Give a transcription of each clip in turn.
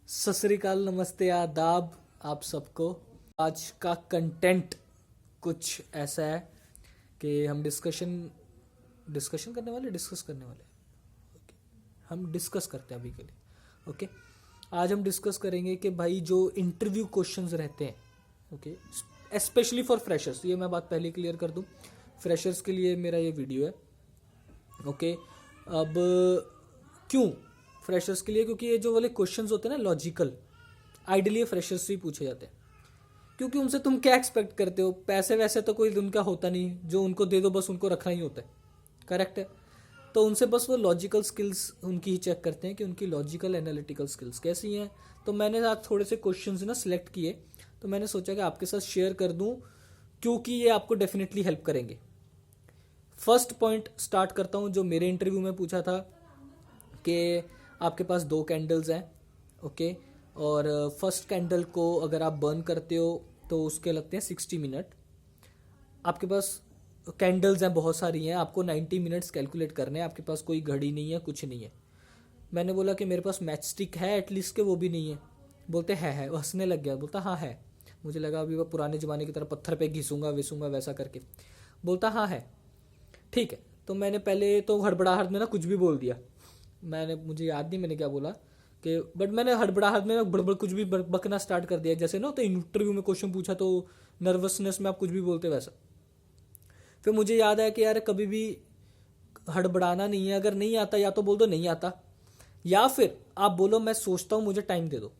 सत श्री अकाल, नमस्ते, आदाब आप सबको। आज का कंटेंट कुछ ऐसा है कि हम डिस्कशन करने वाले डिस्कस करने वाले ओके। हम डिस्कस करते हैं अभी के लिए। ओके, आज हम डिस्कस करेंगे कि भाई जो इंटरव्यू क्वेश्चंस रहते हैं, ओके, स्पेशली फॉर फ्रेशर्स, ये मैं बात पहले क्लियर कर दूं, फ्रेशर्स के लिए मेरा ये वीडियो है। ओके, अब क्यों फ्रेशर्स के लिए? क्योंकि ये जो वाले क्वेश्चंस होते हैं ना लॉजिकल, आइडियली फ्रेशर्स से ही पूछे जाते हैं। क्योंकि उनसे तुम क्या एक्सपेक्ट करते हो? पैसे वैसे तो कोई उनका होता नहीं, जो उनको दे दो बस उनको रखना ही होता है, करेक्ट है। तो उनसे बस वो लॉजिकल स्किल्स उनकी ही चेक करते हैं कि उनकी लॉजिकल एनालिटिकल स्किल्स कैसी हैं। तो मैंने आज थोड़े से क्वेश्चंस ना सिलेक्ट किए, तो मैंने सोचा कि आपके साथ शेयर कर दूं, क्योंकि ये आपको डेफिनेटली हेल्प करेंगे। फर्स्ट पॉइंट स्टार्ट करता हूं, जो मेरे इंटरव्यू में पूछा था कि आपके पास 2 कैंडल्स हैं, ओके, और फर्स्ट कैंडल को अगर आप बर्न करते हो तो उसके लगते हैं 60 मिनट। आपके पास कैंडल्स हैं, बहुत सारी हैं, आपको 90 मिनट्स कैलकुलेट करने हैं, आपके पास कोई घड़ी नहीं है, कुछ नहीं है। मैंने बोला कि मेरे पास मैच स्टिक है एटलीस्ट, के वो भी नहीं है। बोलते है, वो हंसने लग गया, बोलता हाँ है। मुझे लगा अभी वो पुराने ज़माने की तरह पत्थर पे घिसूंगा विसूंगा वैसा करके। बोलता हाँ है, ठीक है। तो मैंने पहले तो हड़बड़ाहट में ना कुछ भी बोल दिया। मुझे याद नहीं मैंने क्या बोला कि, बट मैंने हड़बड़ाहट में ना बड़बड़ कुछ भी बकना स्टार्ट कर दिया, जैसे ना तो इंटरव्यू में क्वेश्चन पूछा तो नर्वसनेस में आप कुछ भी बोलते वैसा। फिर मुझे याद आया कि यार कभी भी हड़बड़ाना नहीं है, अगर नहीं आता या तो बोल दो नहीं आता, या फिर आप बोलो मैं सोचता हूँ, मुझे टाइम दे दो।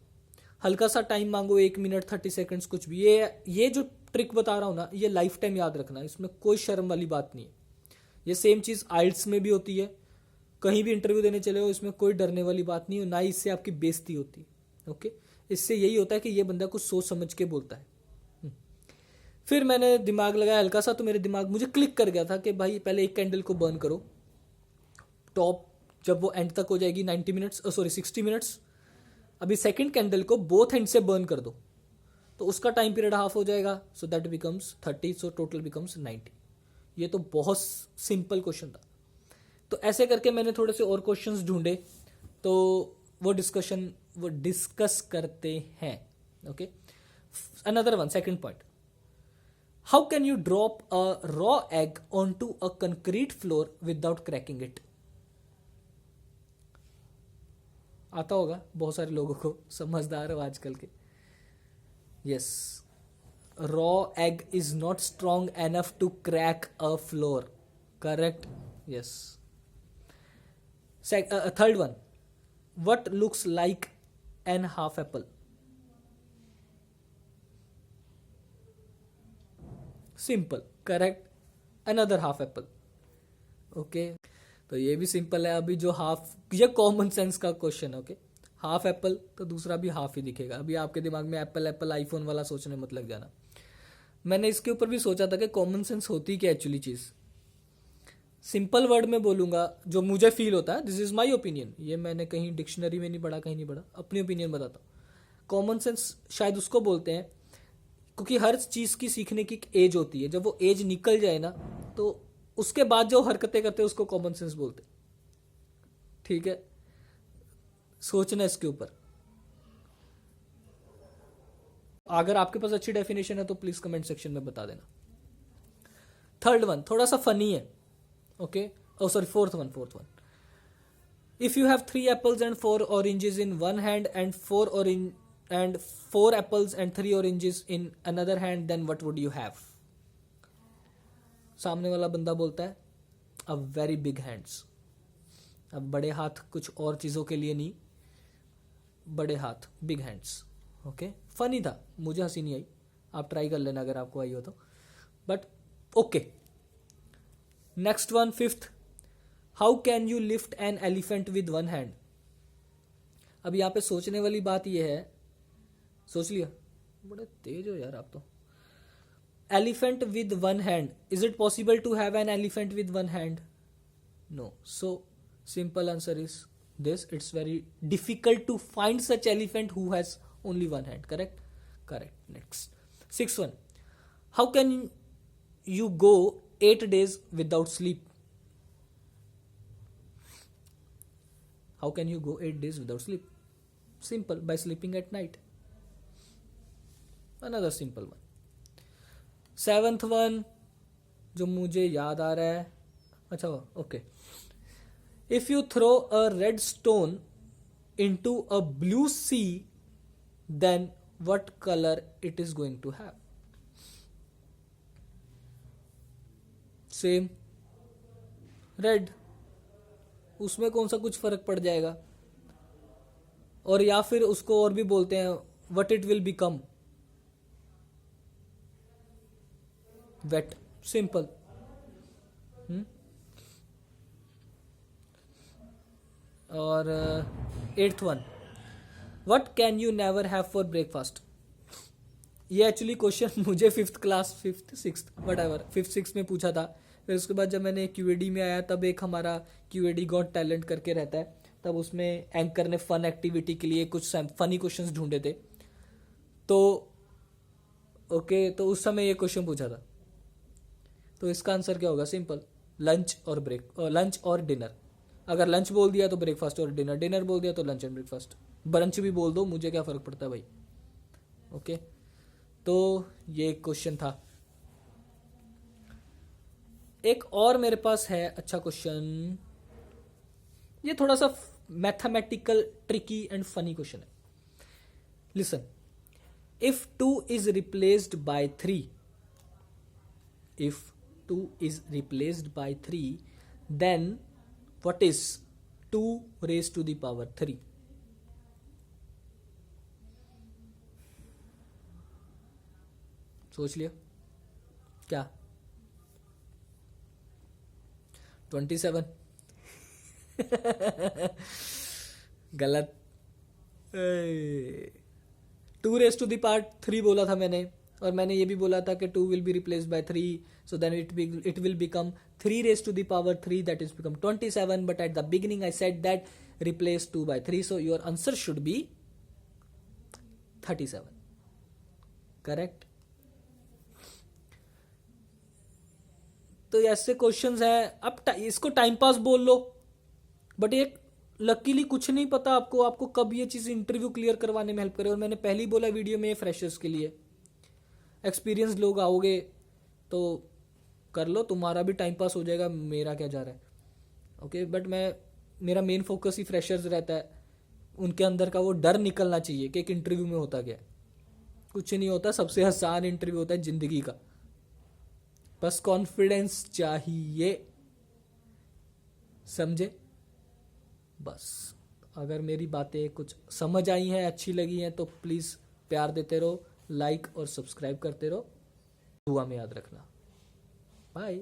हल्का सा टाइम मांगो, 1 मिनट 30 सेकेंड्स, कुछ भी। ये जो ट्रिक बता रहा हूँ ना, ये लाइफ टाइम याद रखना, इसमें कोई शर्म वाली बात नहीं है। ये सेम चीज़ आइल्स में भी होती है, कहीं भी इंटरव्यू देने चले हो, इसमें कोई डरने वाली बात नहीं है, ना ही इससे आपकी बेइज्जती होती है। ओके, इससे यही होता है कि ये बंदा कुछ सोच समझ के बोलता है। फिर मैंने दिमाग लगाया हल्का सा, तो मेरे दिमाग मुझे क्लिक कर गया था कि भाई पहले एक कैंडल को बर्न करो, टॉप जब वो एंड तक हो जाएगी 60 मिनट्स, अभी सेकंड कैंडल को बोथ एंड से बर्न कर दो, तो उसका टाइम पीरियड हाफ हो जाएगा, so that becomes 30, so total becomes 90। ये तो बहुत सिंपल क्वेश्चन था। तो ऐसे करके मैंने थोड़े से और क्वेश्चंस ढूंढे, तो वो डिस्कस करते हैं। Okay, another one, second point, how can you drop a raw egg on to a concrete floor without cracking it? आता होगा बहुत सारे लोगों को, समझदार हो आजकल के। Yes, raw egg is not strong enough to crack a floor, correct, yes. Third one, what looks like an half apple? Simple, correct, another half apple. Okay, तो ये भी सिंपल है। अभी जो हाफ, ये कॉमन सेंस का question है। Okay, half Apple तो दूसरा भी हाफ ही दिखेगा। अभी आपके दिमाग में एप्पल एप्पल आईफोन वाला सोचने मत लग जाना। मैंने इसके ऊपर भी सोचा था कि कॉमन सेंस होती क्या एक्चुअली चीज़। सिंपल वर्ड में बोलूंगा जो मुझे फील होता है, दिस इज माई ओपिनियन, ये मैंने कहीं डिक्शनरी में नहीं पढ़ा, कहीं नहीं पढ़ा, अपनी ओपिनियन बताता हूँ। कॉमन सेंस शायद उसको बोलते हैं क्योंकि हर चीज़ की सीखने की एक एज होती है, जब वो एज निकल जाए ना, तो उसके बाद जो हरकतें करते हैं उसको कॉमन सेंस बोलते हैं। ठीक है, सोचना इसके ऊपर। अगर आपके पास अच्छी डेफिनेशन है तो प्लीज कमेंट सेक्शन में बता देना। थर्ड वन थोड़ा सा फनी है। Okay, oh sorry, fourth one. If you have 3 apples and 4 oranges in one hand and 4 apples and 3 oranges in another hand, then what would you have? सामने वाला बंदा बोलता है अ वेरी बिग हैंड्स। अब बड़े हाथ कुछ और चीज़ों के लिए नहीं, बड़े हाथ, बिग हैंड्स। ओके, फनी था, मुझे हंसी नहीं आई, आप ट्राई कर लेना अगर आपको आई हो तो, but okay. Next one, fifth, how can you lift N elephant with one hand? अब यहाँ पे सोचने वाली बात यह है, सोच लिया, बड़े तेज हो यार आप तो। Elephant with one hand, is it possible to have an elephant with one hand? No, so simple answer is this, it's very difficult to find such elephant who has only one hand, correct, correct. Next, six one, how can you go 8 days without sleep? How can you go 8 days without sleep? Simple, by sleeping at night. Another simple one. Seventh one जो मुझे याद आ रहा है, अच्छा okay. If you throw a red stone into a blue sea, then what color it is going to have? Same, red. उसमें कौन सा कुछ फर्क पड़ जाएगा? और या फिर उसको और भी बोलते हैं what it will become. Wet. Simple. और 8th one, what can you never have for breakfast? ये एक्चुअली क्वेश्चन मुझे 5th class 5th 6th whatever 5th 6th में पूछा था. फिर उसके बाद जब मैंने QAD में आया तब एक हमारा QAD गॉट टैलेंट करके रहता है, तब उसमें एंकर ने फन एक्टिविटी के लिए कुछ फनी क्वेश्चंस ढूंढे थे. तो ओके, तो उस समय ये क्वेश्चन पूछा था. तो इसका आंसर क्या होगा? सिंपल, लंच और डिनर. अगर लंच बोल दिया तो ब्रेकफास्ट और डिनर, डिनर बोल दिया तो लंच एंड ब्रेकफास्ट. ब्रंच भी बोल दो, मुझे क्या फर्क पड़ता है भाई. ओके, तो ये क्वेश्चन था. एक और मेरे पास है अच्छा क्वेश्चन. ये थोड़ा सा mathematical tricky and funny question है. Listen, if 2 is replaced by 3, if 2 is replaced by 3, then what is 2 raised to the power 3? सोच लिया क्या? 27. गलत. 2 raised to the power 3 बोला था मैंने, और मैंने ये भी बोला था कि 2 will be replaced by 3, so then it will become 3 raised to the power 3, that is become 27. But at the beginning I said that replace 2 by 3, so your answer should be 37. Correct? तो ऐसे questions हैं. अब इसको time pass बोल लो, but ये luckily कुछ नहीं पता आपको कब ये चीज इंटरव्यू क्लियर करवाने में हेल्प करे. और मैंने पहले ही बोला वीडियो में, फ्रेशर्स के लिए. एक्सपीरियंस लोग आओगे तो कर लो, तुम्हारा भी टाइम पास हो जाएगा, मेरा क्या जा रहा है. ओके, बट मेरा मेन फोकस ही फ्रेशर्स रहता है. उनके अंदर का वो डर निकलना चाहिए कि एक इंटरव्यू में होता क्या है. कुछ नहीं होता, सबसे आसान इंटरव्यू होता है जिंदगी का. बस कॉन्फिडेंस चाहिए, समझे? बस अगर मेरी बातें कुछ समझ आई हैं, अच्छी लगी हैं, तो प्लीज़ प्यार देते रहो, लाइक और सब्सक्राइब करते रहो. दुआ में याद रखना. बाय.